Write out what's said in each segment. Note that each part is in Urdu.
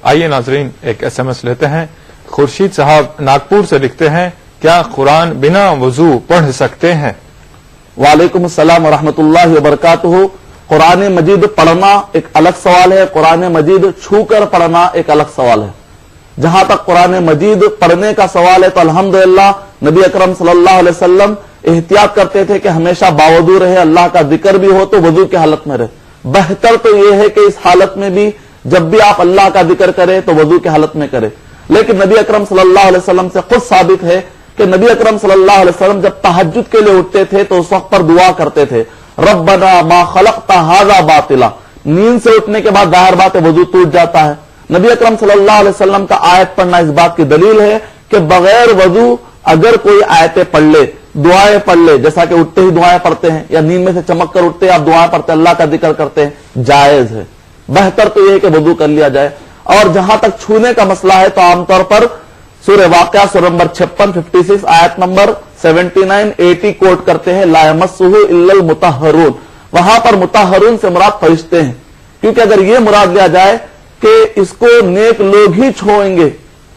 آئیے ناظرین ایک SMS لیتے ہیں. خورشید صاحب ناگپور سے لکھتے ہیں کیا قرآن بنا وضو پڑھ سکتے ہیں؟ وعلیکم السلام ورحمۃ اللہ وبرکاتہ. قرآن مجید پڑھنا ایک الگ سوال ہے، قرآن مجید چھو کر پڑھنا ایک الگ سوال ہے. جہاں تک قرآن مجید پڑھنے کا سوال ہے تو الحمدللہ نبی اکرم صلی اللہ علیہ وسلم احتیاط کرتے تھے کہ ہمیشہ باوضو رہے، اللہ کا ذکر بھی ہو تو وضو کی حالت میں رہے. بہتر تو یہ ہے کہ اس حالت میں بھی جب بھی آپ اللہ کا ذکر کریں تو وضو کی حالت میں کریں. لیکن نبی اکرم صلی اللہ علیہ وسلم سے خود ثابت ہے کہ نبی اکرم صلی اللہ علیہ وسلم جب تہجد کے لیے اٹھتے تھے تو اس وقت پر دعا کرتے تھے ربنا ما خلقت ھذا باطلا. نیند سے اٹھنے کے بعد ظاہر بات ہے وضو ٹوٹ جاتا ہے. نبی اکرم صلی اللہ علیہ وسلم کا آیت پڑھنا اس بات کی دلیل ہے کہ بغیر وضو اگر کوئی آیتیں پڑھ لے، دعائیں پڑھ لے، جیسا کہ اٹھتے ہی دعائیں پڑھتے ہیں یا نیند میں سے چمک کر اٹھتے آپ دعائیں پڑھتے اللہ کا ذکر کرتے ہیں، جائز ہے. بہتر تو یہ ہے کہ وضو کر لیا جائے. اور جہاں تک چھونے کا مسئلہ ہے تو عام طور پر سورہ واقعہ سورہ نمبر 56 56 آیت نمبر 79 80 کوٹ کرتے ہیں لا یمسہ الا المطہرون. وہاں پر مطہرون سے مراد فرشتے ہیں، کیونکہ اگر یہ مراد لیا جائے کہ اس کو نیک لوگ ہی چھوئیں گے،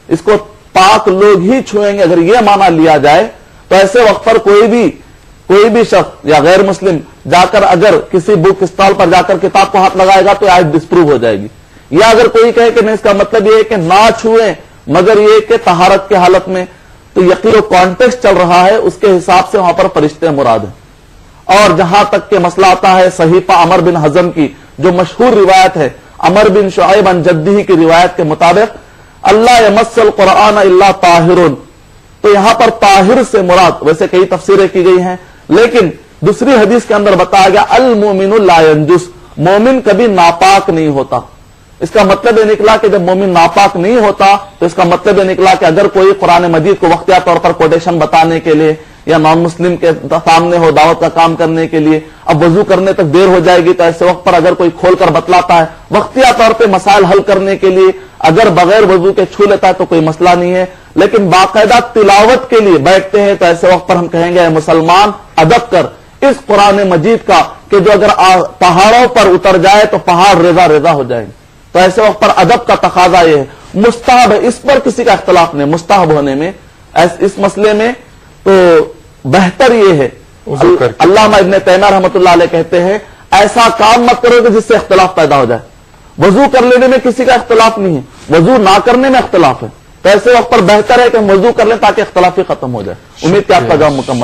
اس کو پاک لوگ ہی چھوئیں گے، اگر یہ معنی لیا جائے تو ایسے وقت پر کوئی بھی شخص یا غیر مسلم جا کر اگر کسی بک اسٹال پر جا کر کتاب کو ہاتھ لگائے گا تو آیت ڈسپروو ہو جائے گی. یا اگر کوئی کہے کہ نہیں، اس کا مطلب یہ ہے کہ نہ چھوئیں مگر یہ کہ طہارت کی حالت میں، تو یقین و کانٹیکسٹ چل رہا ہے، اس کے حساب سے وہاں پر فرشتے مراد ہیں. اور جہاں تک کہ مسئلہ آتا ہے صحیفہ عمر بن حزم کی جو مشہور روایت ہے، عمر بن شعیب عن جدہ کی روایت کے مطابق اللہ یمس القرآن الا طاہرون، تو یہاں پر طاہر سے مراد ویسے کئی تفسیریں کی گئی ہیں، لیکن دوسری حدیث کے اندر بتایا گیا المومن لا ینجس، مومن کبھی ناپاک نہیں ہوتا. اس کا مطلب یہ نکلا کہ جب مومن ناپاک نہیں ہوتا تو اس کا مطلب یہ نکلا کہ اگر کوئی قرآن مجید کو وقتیہ طور پر کوٹیشن بتانے کے لیے یا نان مسلم کے سامنے ہو دعوت کا کام کرنے کے لیے اب وضو کرنے تک دیر ہو جائے گی، تو ایسے وقت پر اگر کوئی کھول کر بتلاتا ہے وقتیہ طور پہ مسائل حل کرنے کے لیے اگر بغیر وضو کے چھو لیتا ہے تو کوئی مسئلہ نہیں ہے. لیکن باقاعدہ تلاوت کے لیے بیٹھتے ہیں تو ایسے وقت پر ہم کہیں گے اے مسلمان ادب کر اس قرآن مجید کا کہ جو اگر پہاڑوں پر اتر جائے تو پہاڑ ریزہ ریزہ ہو جائیں گے. تو ایسے وقت پر ادب کا تقاضا یہ ہے. مستحب ہے، اس پر کسی کا اختلاف نہیں مستحب ہونے میں. اس مسئلے میں تو بہتر یہ ہے، علامہ ابن تیمیہ رحمۃ اللہ علیہ کہتے ہیں ایسا کام مت کرو کہ جس سے اختلاف پیدا ہو جائے. وضو کر لینے میں کسی کا اختلاف نہیں ہے، وضو نہ کرنے میں اختلاف ہے. تو ایسے وقت پر بہتر ہے کہ ہم وضو کر لیں تاکہ اختلاف ہی ختم ہو جائے. امید کہ آپ کا جواب مکمل